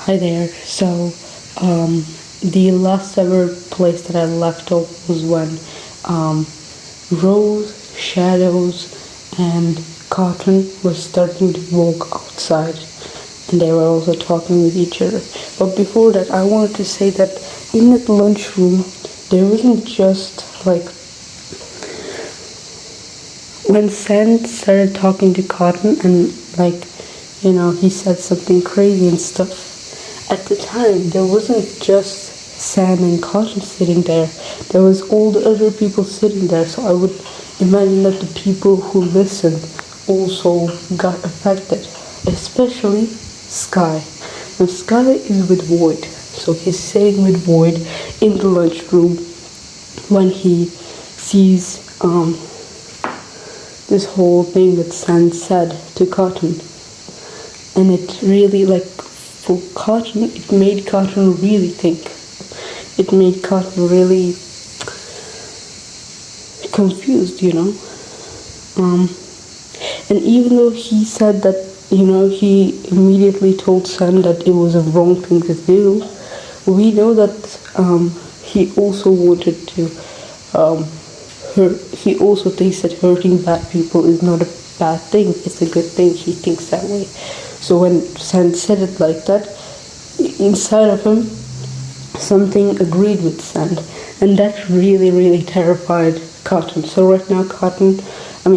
Hi there. The last ever place that I left off was when um, Rose, Shadows, and Cotton was starting to walk outside, and they were also talking with each other. But before that, I wanted to say that in that lunchroom, there wasn't just like when Sand started talking to Cotton and he said something crazy and stuff. At the time, there wasn't just Sam and Cotton sitting there. There was all the other people sitting there. So I would imagine that the people who listened also got affected, especially Sky. Now Sky is with Void, so he's sitting with Void in the lunchroom when he sees this whole thing that Sand said to Cotton, and it really for Cotton, it made Cotton really think. It made Cotton really confused, And even though he said that, he immediately told Sand that it was a wrong thing to do, we know that he also wanted to he also thinks that hurting bad people is not a bad thing, it's a good thing. He thinks that way. So when Sand said it like that, inside of him, something agreed with Sand, and that really, really terrified Cotton. So right now, Cotton,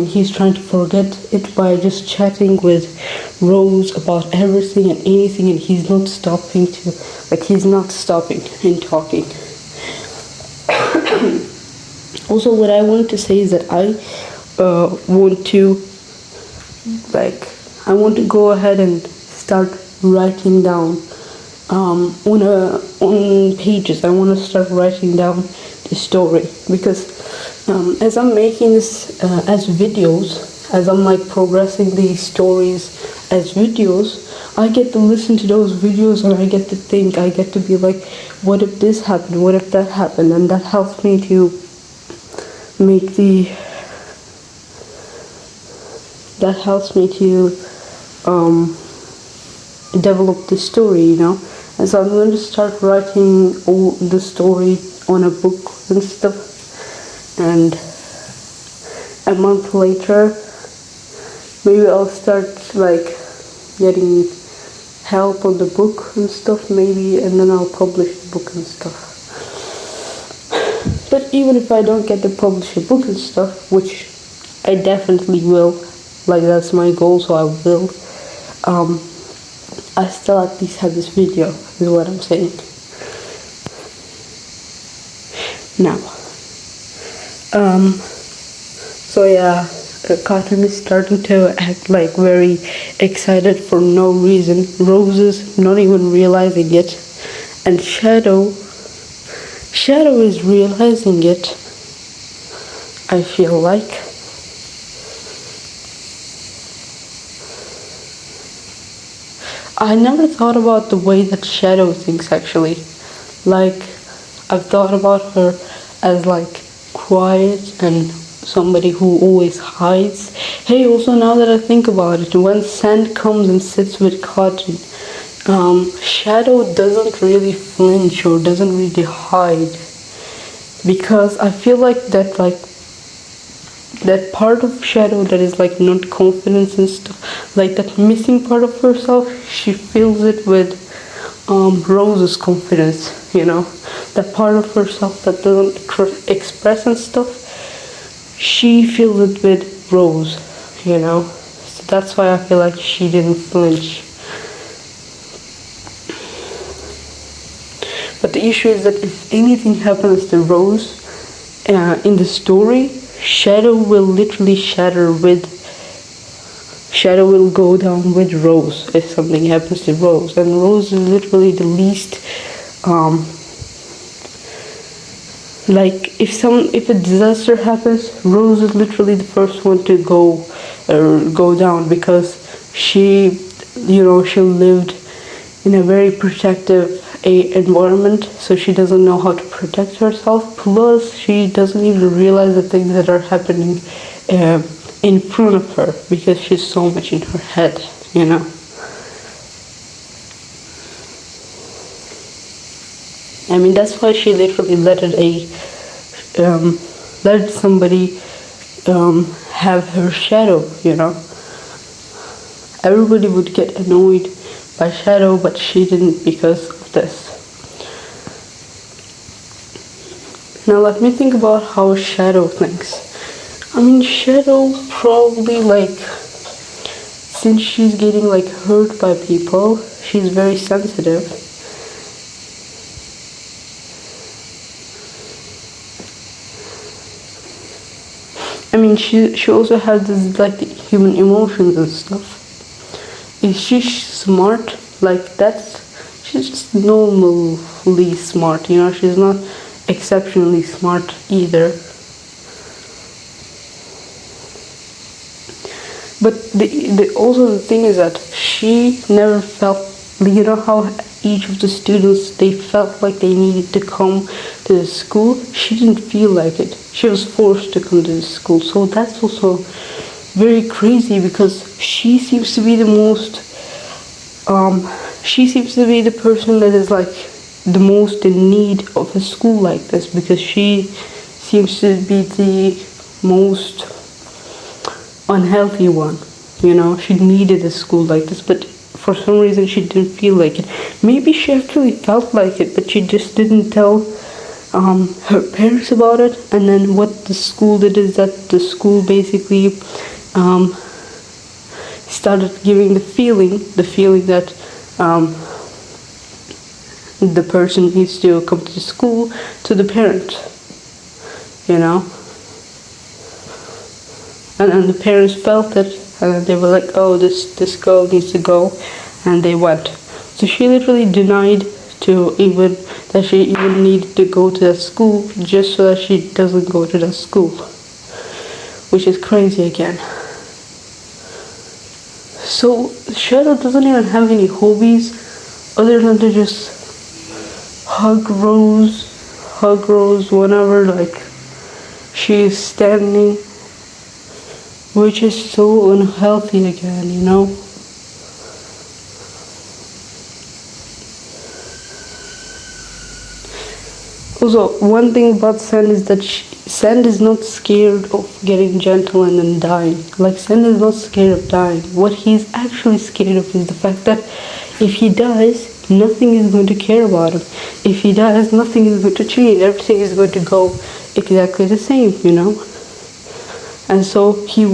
he's trying to forget it by just chatting with Rose about everything and anything, and he's not stopping in talking. Also, what I wanted to say is that I want to go ahead and start writing down on pages. I want to start writing down the story, because as I'm making this as videos, as I'm progressing these stories as videos, I get to listen to those videos and I get to think. I get to be like, what if this happened? What if that happened? And that helps me to develop the story, And so I'm going to start writing all the story on a book and stuff. And a month later, maybe I'll start getting help on the book and stuff, maybe, and then I'll publish the book and stuff. But even if I don't get to publish a book and stuff, which I definitely will, that's my goal, so I will, I still at least have this video, is what I'm saying. Now, Cotton is starting to act very excited for no reason. Rose is not even realizing it, and Shadow is realizing it, I feel like. I never thought about the way that Shadow thinks, actually. I've thought about her as quiet and somebody who always hides. Hey, also now that I think about it, when Sand comes and sits with Cotton, Shadow doesn't really flinch or doesn't really hide, because I feel like that part of Shadow that is not confidence and stuff, that missing part of herself, she fills it with Rose's confidence, that part of herself that doesn't express and stuff, she fills it with Rose, so that's why I feel like she didn't flinch. But the issue is that if anything happens to Rose in the story, Shadow will literally Shadow will go down with Rose if something happens to Rose, and Rose is literally the least if a disaster happens, Rose is literally the first one to go down, because she lived in a very protective environment, so she doesn't know how to protect herself. Plus, she doesn't even realize the things that are happening in front of her, because she's so much in her head, I mean, that's why she literally let somebody have her shadow, you know. Everybody would get annoyed by Shadow, but she didn't because of this. Now let me think about how Shadow thinks. I mean, Shadow probably since she's getting hurt by people, she's very sensitive. I mean, she also has this human emotions and stuff. Is she smart? She's just normally smart, you know, she's not exceptionally smart either. But the thing is that she never felt, you know how each of the students, they felt like they needed to come to the school. She didn't feel like it. She was forced to come to the school. So that's also very crazy because she seems to be the person that is the most in need of a school like this, because she seems to be the most unhealthy one. You know, she needed a school like this, but for some reason she didn't feel like it. Maybe she actually felt like it, but she just didn't tell her parents about it. And then what the school did is that the school basically started giving the feeling that the person needs to come to school to the parent, you know. And then the parents felt it, and then they were like, oh, this girl needs to go, and they went. So she literally denied that she even needed to go to that school just so that she doesn't go to that school, which is crazy again. So Shadow doesn't even have any hobbies other than to just hug Rose whenever she's standing, which is so unhealthy again, you know. Also, one thing about Sand is that Sand is not scared of getting gentle and then dying. Sand is not scared of dying. What he's actually scared of is the fact that if he dies, nothing is going to care about him. If he dies, nothing is going to change. Everything is going to go exactly the same, you know. And so he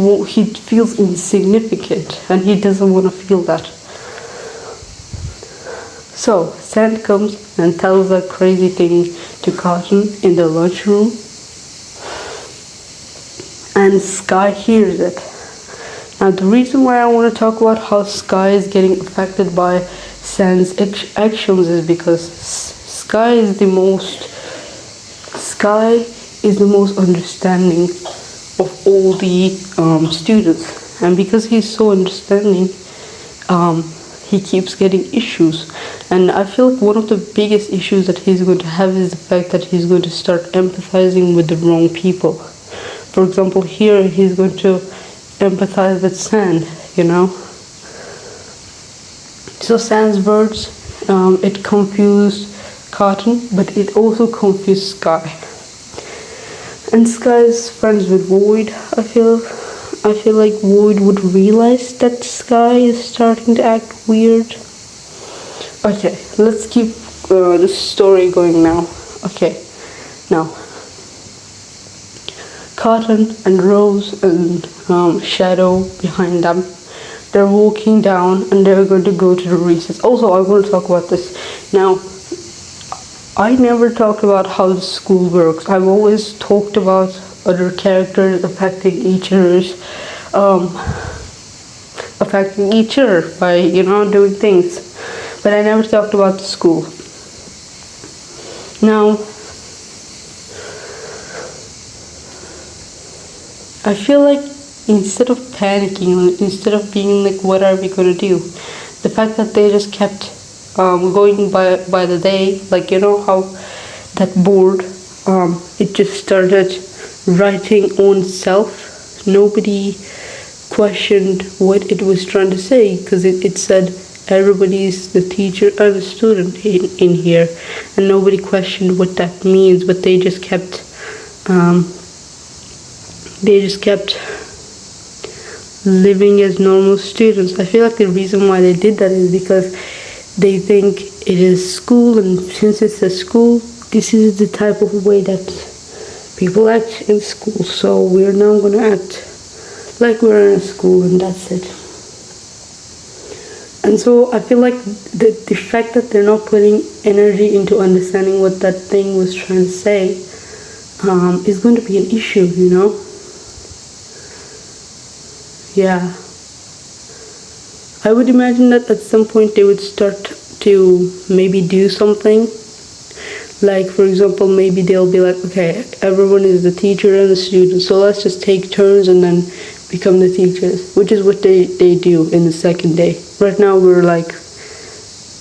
feels insignificant, and he doesn't want to feel that. So Sand comes and tells that crazy thing to Cotton in the lunchroom, and Sky hears it. Now the reason why I want to talk about how Sky is getting affected by Sand's actions is because Sky is the most understanding of all the students, and because he's so understanding, he keeps getting issues. And I feel like one of the biggest issues that he's going to have is the fact that he's going to start empathizing with the wrong people. For example, here he's going to empathize with Sand, you know. So Sand's words, it confused Cotton, but it also confused Sky. And Sky is friends with Void. I feel like Void would realize that Sky is starting to act weird. Okay, let's keep the story going now. Okay, now Cotton and Rose and Shadow behind them, they're walking down and they're going to go to the recess. Also, I want to talk about this. Now, I never talked about how the school works. I've always talked about other characters affecting each other by, you know, doing things. But I never talked about the school. Now, I feel like instead of panicking, instead of being like, what are we gonna do? The fact that they just kept going by the day, you know how that board, it just started writing on itself. Nobody questioned what it was trying to say because it said everybody is the teacher or the student in here, and nobody questioned what that means, but um, they just kept living as normal students. I feel like the reason why they did that is because they think it is school, and since it's a school, this is the type of way that people act in school, so we're now gonna act like we're in a school, and that's it. And so I feel like the fact that they're not putting energy into understanding what that thing was trying to say is going to be an issue, you know? Yeah. I would imagine that at some point they would start to maybe do something. Like, for example, maybe they'll be like, okay, everyone is the teacher and the student, so let's just take turns and then become the teachers, which is what they do in the second day. Right now we're like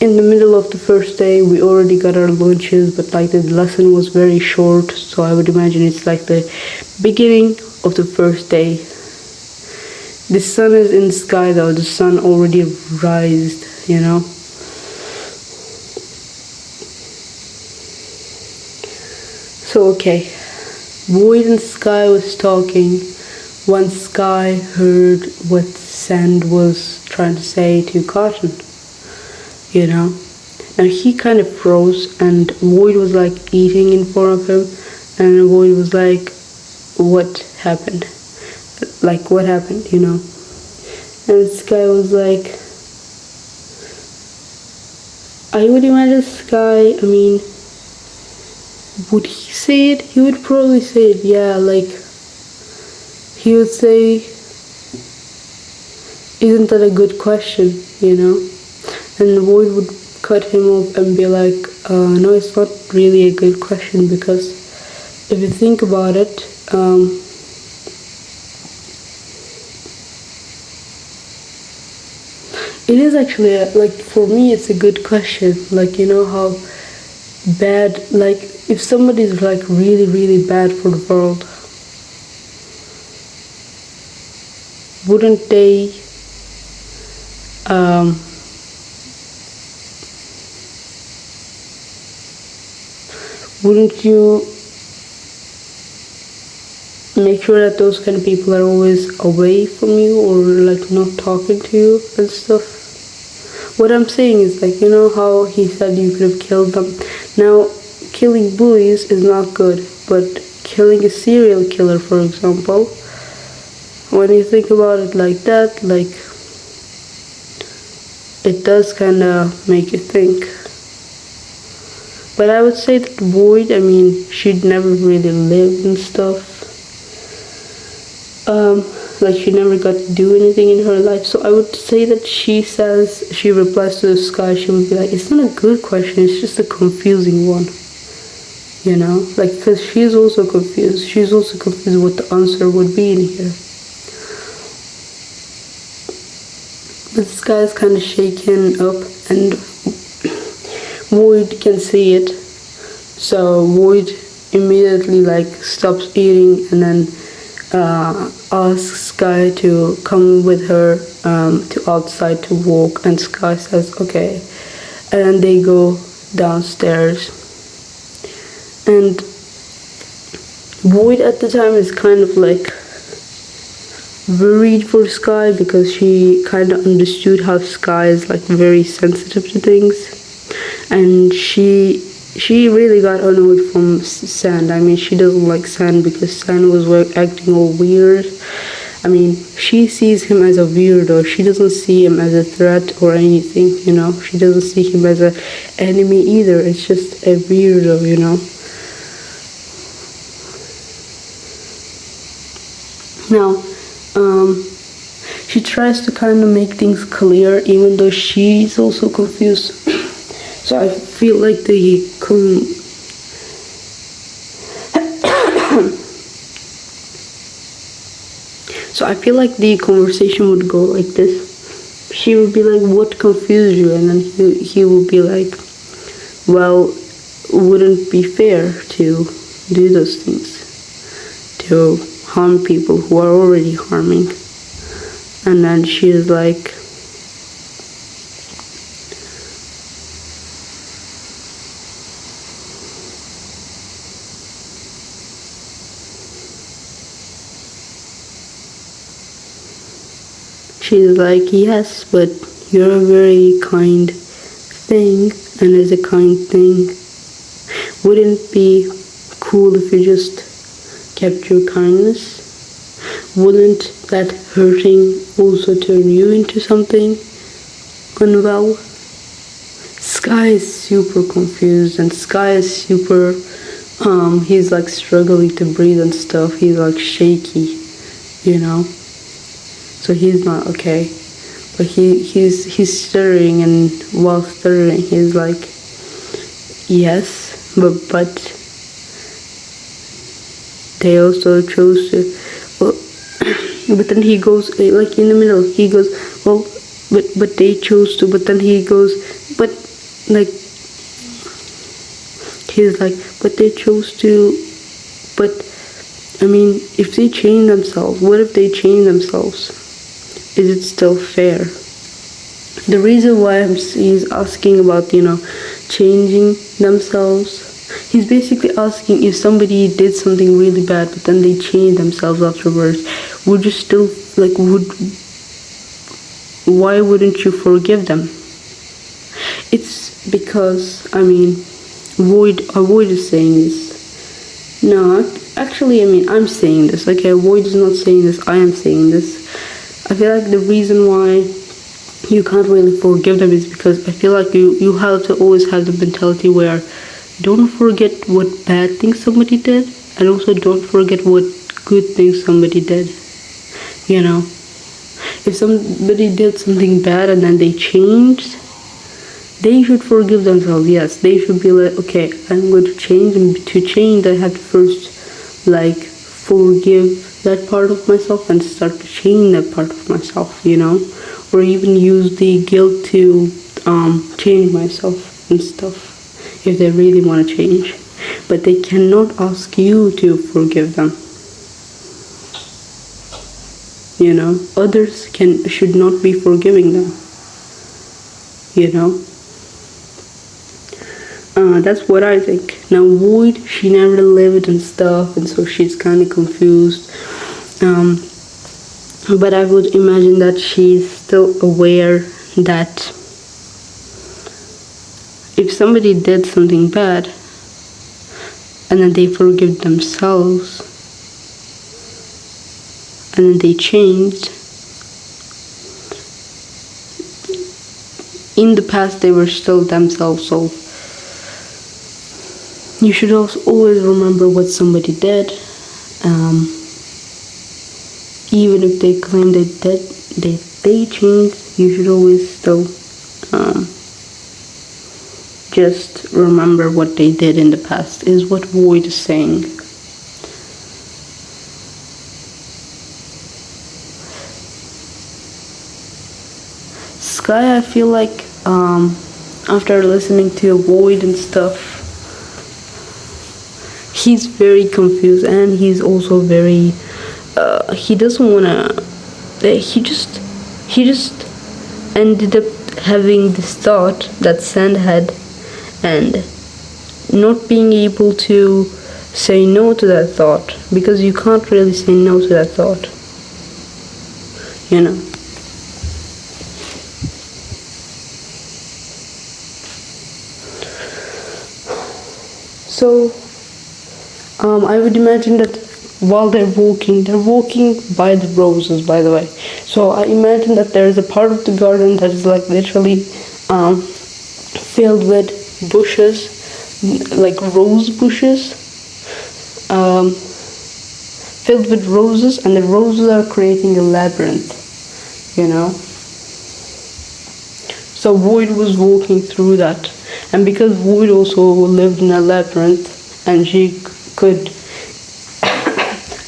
in the middle of the first day. We already got our lunches, but like the lesson was very short, so I would imagine it's like the beginning of the first day. The sun is in the sky though, the sun already rised, you know. So okay, Void and Sky was talking. Once Sky heard what Sand was trying to say to Cotton, you know. Now he kind of froze, and Void was like eating in front of him, and Void was like, what happened? Like, what happened, you know? And Sky was like, I would imagine Sky, I mean, would he say it? He would probably say it, yeah, like, he would say, isn't that a good question, you know? And the Void would cut him off and be like, no, it's not really a good question, because if you think about it, it is actually, like, for me, it's a good question. Like, you know how bad, like, if somebody's like really, really bad for the world, wouldn't they wouldn't you make sure that those kind of people are always away from you, or like not talking to you and stuff? What I'm saying is, like, you know how he said you could have killed them. Now, killing bullies is not good, but killing a serial killer, for example, when you think about it like that, like, it does kind of make you think. But I would say that Void, I mean, she'd never really lived and stuff. Like, she never got to do anything in her life. So I would say that she replies to the Sky, she would be like, it's not a good question, it's just a confusing one. You know? Like, because she's also confused. She's also confused what the answer would be in here. But the Sky is kind of shaken up, and Void can see it. So Void immediately, like, stops eating and then asks Sky to come with her to outside to walk, and Sky says okay, and then they go downstairs. And Void at the time is kind of like worried for Sky, because she kind of understood how Sky is like very sensitive to things, and she really got annoyed from Sand. I mean, she doesn't like Sand because Sand was acting all weird. I mean, she sees him as a weirdo. She doesn't see him as a threat or anything, you know. She doesn't see him as an enemy either. It's just a weirdo, you know. Now, she tries to kind of make things clear, even though she's also confused. So I feel like the conversation would go like this. She would be like, what confused you? And then he would be like, well, wouldn't it be fair to do those things, to harm people who are already harming? And then she is like, She's like, yes, but you're a very kind thing, and as a kind thing, wouldn't it be cool if you just kept your kindness? Wouldn't that hurting also turn you into something unwell? Sky is super confused, and Sky is super, he's like struggling to breathe and stuff. He's like shaky, you know? So he's not okay. But he's stuttering, and while stuttering, he's like, yes, but they also chose to, well, but then he goes, like in the middle, he goes, well, but they chose to, but then he goes, but, like, he's like, but they chose to, but, I mean, if they change themselves, what if they change themselves? Is it still fair? The reason why he's asking about, changing themselves, he's basically asking if somebody did something really bad, but then they changed themselves afterwards, would you still, like, why wouldn't you forgive them? It's because, Void is saying this. No, actually, I'm saying this. Okay, Void is not saying this, I am saying this. I feel like the reason why you can't really forgive them is because I feel like you have to always have the mentality where don't forget what bad things somebody did, and also don't forget what good things somebody did. If somebody did something bad and then they changed, they should forgive themselves. Yes, they should be like, okay, I'm going to change, and to change I have to first forgive that part of myself and start to change that part of myself, or even use the guilt to change myself and stuff if they really want to change. But they cannot ask you to forgive them. Others should not be forgiving them. That's what I think. Now Void, she never lived and stuff, and so she's kind of confused. But I would imagine that she's still aware that if somebody did something bad and then they forgive themselves and then they changed, in the past they were still themselves, so you should also always remember what somebody did. Even if they claim that they changed, you should always still just remember what they did in the past, is what Void is saying. Sky, I feel like after listening to Void and stuff, he's very confused, and he's also very he doesn't want to, he just ended up having this thought that Sand had, and not being able to say no to that thought, because you can't really say no to that thought, So I would imagine that while they're walking by the roses, by the way. So I imagine that there is a part of the garden that is like literally filled with bushes, like rose bushes, filled with roses, and the roses are creating a labyrinth, So Void was walking through that, and because Void also lived in a labyrinth, and she could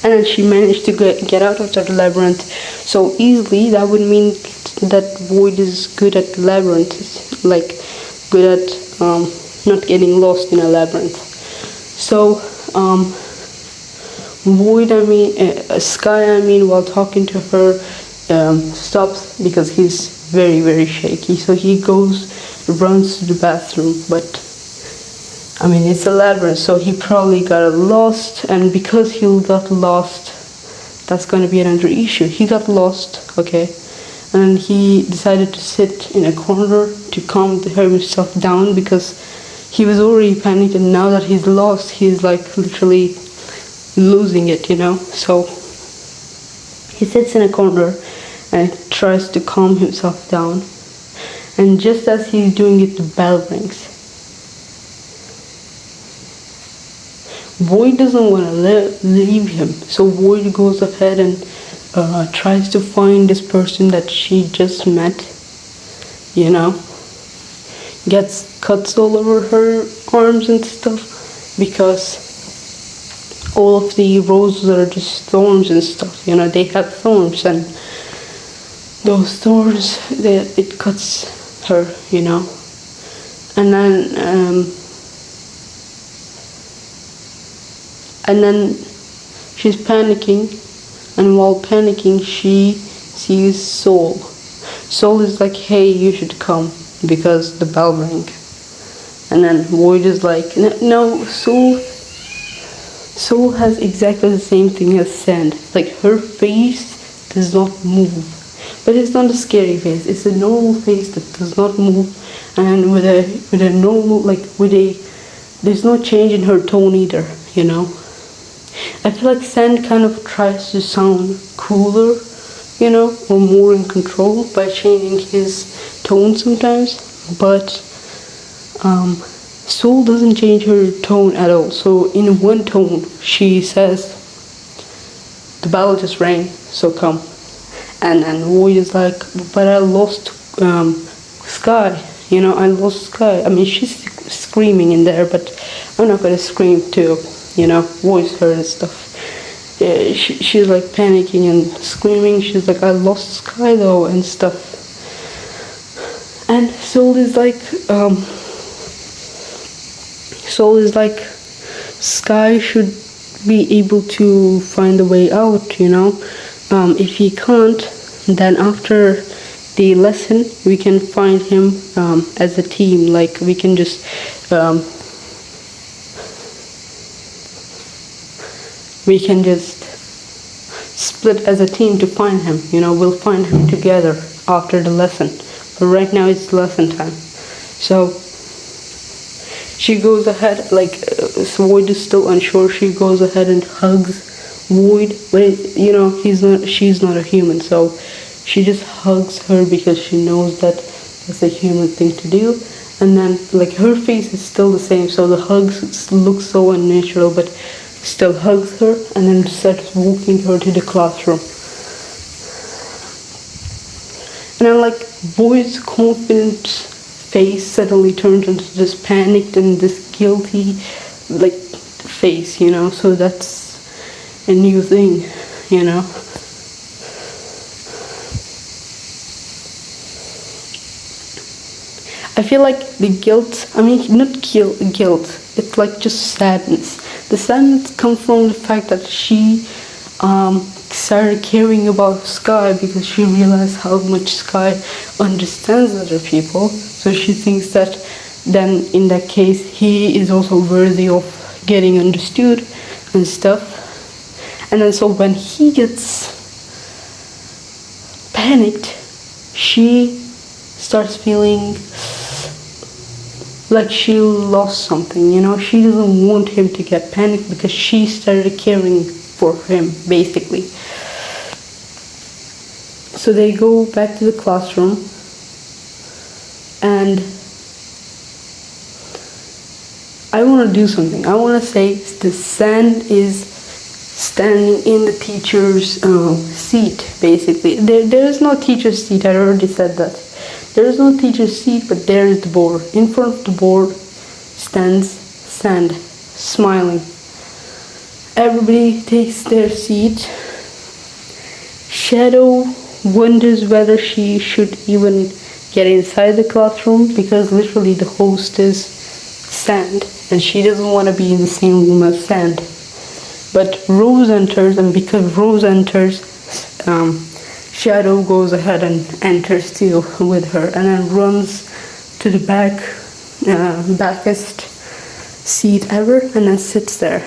and then she managed to get out of that labyrinth so easily, that would mean that Void is good at labyrinths, like good at not getting lost in a labyrinth. So Void, Sky, while talking to her, stops because he's very, very shaky. So he runs to the bathroom, but it's a labyrinth, so he probably got lost, and because he got lost, that's going to be another issue. He got lost, okay, and he decided to sit in a corner to calm himself down because he was already panicked, and now that he's lost, he's like literally losing it, So he sits in a corner and tries to calm himself down. And just as he's doing it, the bell rings. Void doesn't want to leave him, so Void goes ahead and tries to find this person that she just met, Gets cuts all over her arms and stuff because all of the roses are just thorns and stuff, they have thorns, and those thorns, it cuts her, and then she's panicking, and while panicking she sees Soul. Soul is like, hey, you should come because the bell rang. And then Void is like, no, Soul has exactly the same thing as Sand. Like, her face does not move. But it's not a scary face. It's a normal face that does not move, and with a normal, there's no change in her tone either. I feel like Sand kind of tries to sound cooler, or more in control by changing his tone sometimes. But Soul doesn't change her tone at all. So in one tone, she says, "The bell just rang, so come." And Void is like, "But I lost Sky. I lost Sky." I mean, she's screaming in there, but I'm not gonna scream to, voice her and stuff. She's like panicking and screaming. She's like, "I lost Sky though," and stuff. And Soul is like, Sky should be able to find a way out, if he can't, then after the lesson we can find him as a team. Like, we can just split as a team to find him. We'll find him together after the lesson, but right now it's lesson time. So she goes ahead, Void is still unsure. She goes ahead and hugs Void, but she's not a human, so she just hugs her because she knows that that's a human thing to do. And then her face is still the same, so the hugs look so unnatural, but still hugs her and then starts walking her to the classroom. And then Void's confident face suddenly turns into this panicked and this guilty face, so that's a new thing, I feel like the guilt, not guilt, it's just sadness. The sadness comes from the fact that she started caring about Sky because she realized how much Sky understands other people. So she thinks that then in that case he is also worthy of getting understood and stuff. And then so when he gets panicked, she starts feeling like she lost something, She doesn't want him to get panicked because she started caring for him, basically. So they go back to the classroom, and I want to do something. I want to say the Sand is standing in the teacher's seat, basically. There is no teacher's seat, I already said that. There is no teacher's seat, but there is the board. In front of the board stands Sand, smiling. Everybody takes their seat. Shadow wonders whether she should even get inside the classroom because literally the host is Sand and she doesn't want to be in the same room as Sand. But Rose enters, and because Rose enters, Shadow goes ahead and enters too with her, and then runs to the backest seat ever, and then sits there.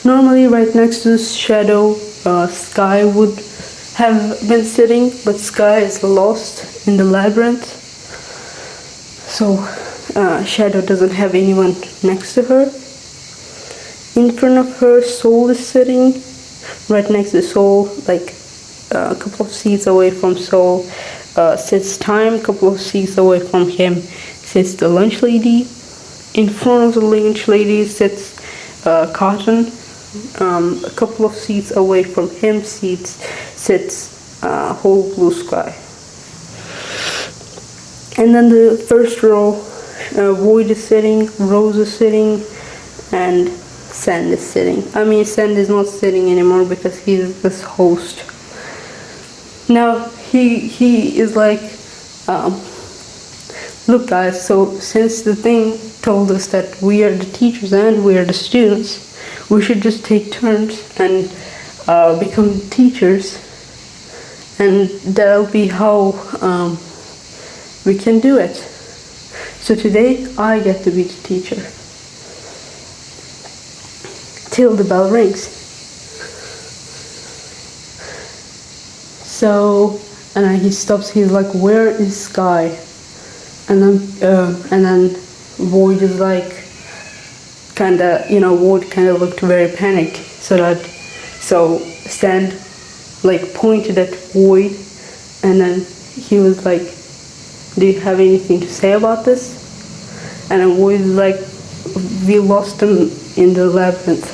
Normally, right next to Shadow, Sky would have been sitting, but Sky is lost in the labyrinth. So Shadow doesn't have anyone next to her. In front of her, Soul is sitting. Right next to Soul, like a couple of seats away from Soul, sits Time. A couple of seats away from him sits the lunch lady. In front of the lunch lady sits Cotton. A couple of seats away from him sits Whole Blue Sky. And then the first row, Void is sitting, Rose is sitting, and Sand is sitting. I mean, Sand is not sitting anymore because he's this host. Now he is like, look guys, so since the thing told us that we are the teachers and we are the students, we should just take turns and become teachers, and that'll be how we can do it. So today I get to be the teacher till the bell rings. So, and then he stops. He's like, "Where is Sky?" And then Void is like, Void kind of looked very panicked. So Sand like pointed at Void, and then he was like, "Do you have anything to say about this?" And then Void was like, "We lost him in the labyrinth."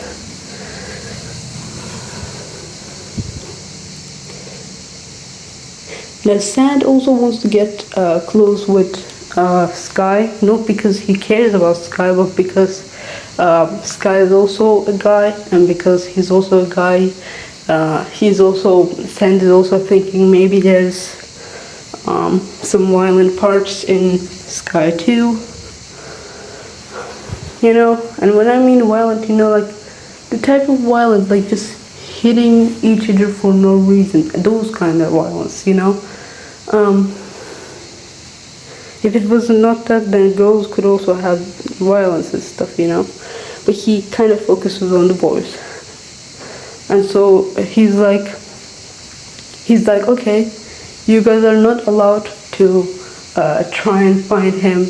Now Sand also wants to get close with Sky, not because he cares about Sky, but because Sky is also a guy, and because he's also a guy, Sand is also thinking maybe there's some violent parts in Sky too. And when I mean violent, like the type of violence, like just hitting each other for no reason, those kind of violence, If it was not that, then girls could also have violence and stuff, But he kind of focuses on the boys. And so he's like, okay, you guys are not allowed to try and find him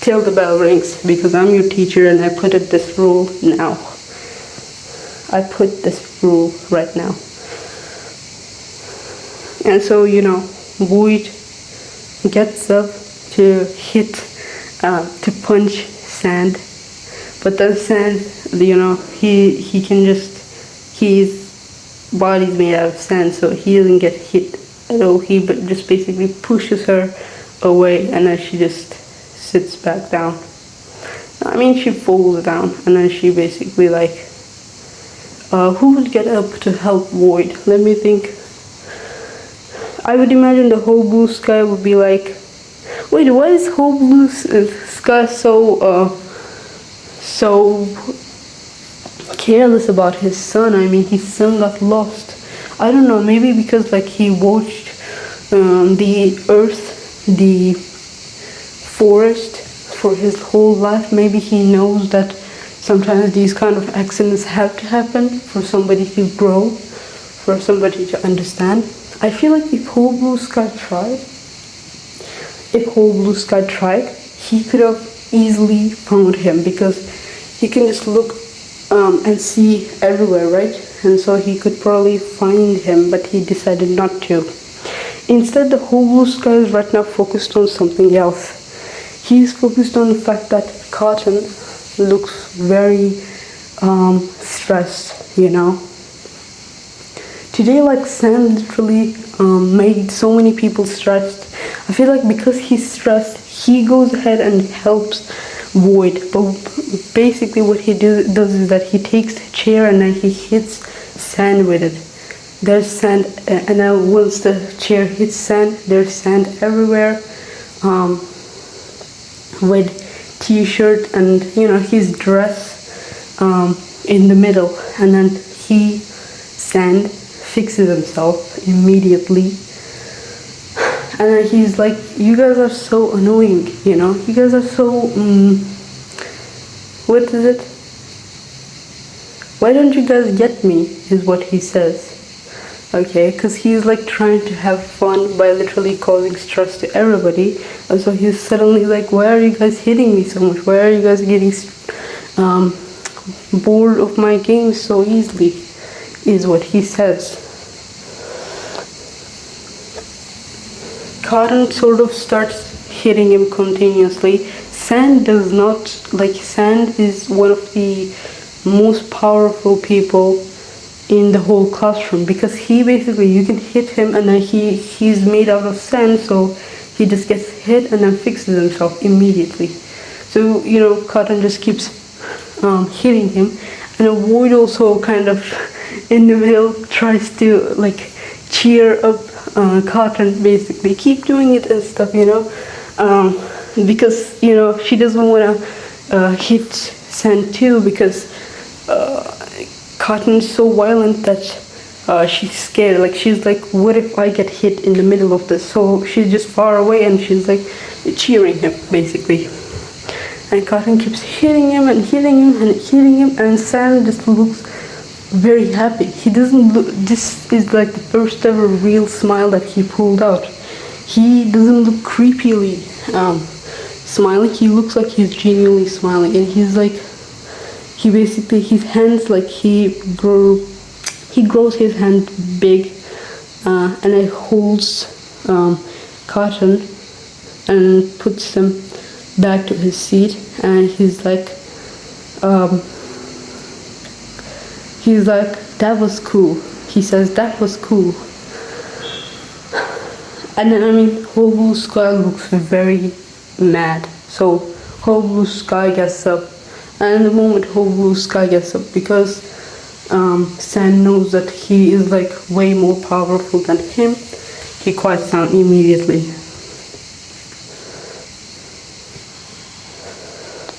till the bell rings, because I'm your teacher and I put this rule now. I put this rule right now. And so, Void gets up to to punch Sand. But then Sand, he can his body's made out of sand, so he doesn't get hit at all. He just basically pushes her away, and then she just sits back down. I mean, she falls down, and then she basically like, who would get up to help Void? Let me think. I would imagine the Whole Blue Sky would be like, wait, why is Whole Blue Sky so careless about his son? I mean, his son got lost. I don't know, maybe because like he watched the earth, the forest for his whole life. Maybe he knows that sometimes these kind of accidents have to happen for somebody to grow, for somebody to understand. I feel like if Whole Blue Sky tried, he could have easily found him, because he can just look and see everywhere, right? And so he could probably find him, but he decided not to. Instead, the Whole Blue Sky is right now focused on something else. He's focused on the fact that Cotton looks very stressed, Today, like, Sand literally made so many people stressed. I feel like because he's stressed, he goes ahead and helps Void. But basically what he does is that he takes a chair and then he hits Sand with it. There's sand, and then once the chair hits sand, there's sand everywhere. With t-shirt and his dress in the middle, and then Sand fixes himself immediately, and then he's like, you guys are so annoying, you guys are so what is it, why don't you guys get me, is what he says. Okay, because he's like trying to have fun by literally causing stress to everybody. And so he's suddenly like, why are you guys hitting me so much? Why are you guys getting bored of my games so easily, is what he says. Cotton sort of starts hitting him continuously. Sand does not, like, Sand is one of the most powerful people in the whole classroom, because he basically, you can hit him and then he's made out of sand, so he just gets hit and then fixes himself immediately. So, you know, Cotton just keeps hitting him, and Avoid also kind of in the middle tries to like cheer up Cotton, basically keep doing it and stuff, you know, because, you know, she doesn't want to hit Sand too, because Cotton's so violent that she's scared. Like, she's like, what if I get hit in the middle of this? So she's just far away and she's like cheering him, basically. And Cotton keeps hitting him and hitting him and hitting him, and Sam just looks very happy. He doesn't look, this is like the first ever real smile that he pulled out. He doesn't look creepily smiling. He looks like he's genuinely smiling, and he's like, he basically, his hands, like he grows his hand big, and it holds Cotton and puts him back to his seat, and he's like, that was cool. He says, that was cool. And then, I mean, Whole Blue Sky looks very mad. So Whole Blue Sky gets up, and the moment Whole Blue Sky gets up, because Sand knows that he is like way more powerful than him, he quiets down immediately.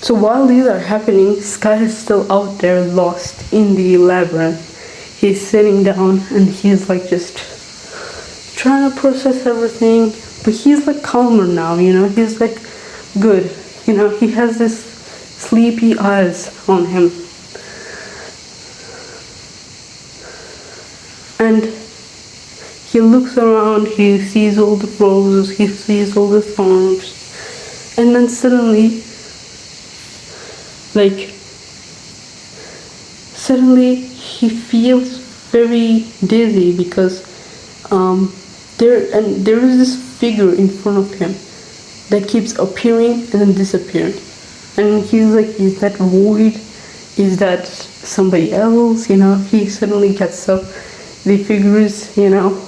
So while these are happening, Sky is still out there lost in the labyrinth. He's sitting down and he's like just trying to process everything, but he's like calmer now, you know, he's like good, you know, he has this sleepy eyes on him. And he looks around, he sees all the roses, he sees all the thorns, and then suddenly he feels very dizzy, because there is this figure in front of him that keeps appearing and then disappearing, and he's like, is that Void? Is that somebody else? You know, he suddenly gets up. The figure is, you know,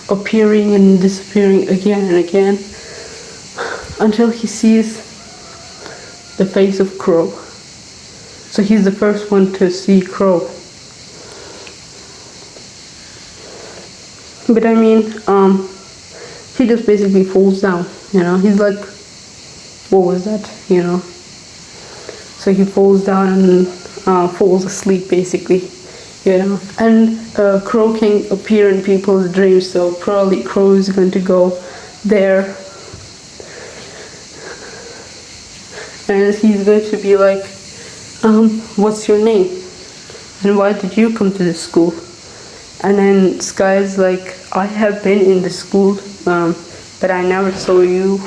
appearing and disappearing again and again, until he sees the face of Crow. So he's the first one to see Crow. But I mean, he just basically falls down, you know, he's like, what was that, you know? So he falls down and falls asleep, basically, you know. And Crow can appear in people's dreams, so probably Crow is going to go there, and he's going to be like, what's your name? And why did you come to this school? And then Sky's like, I have been in the school, but I never saw you.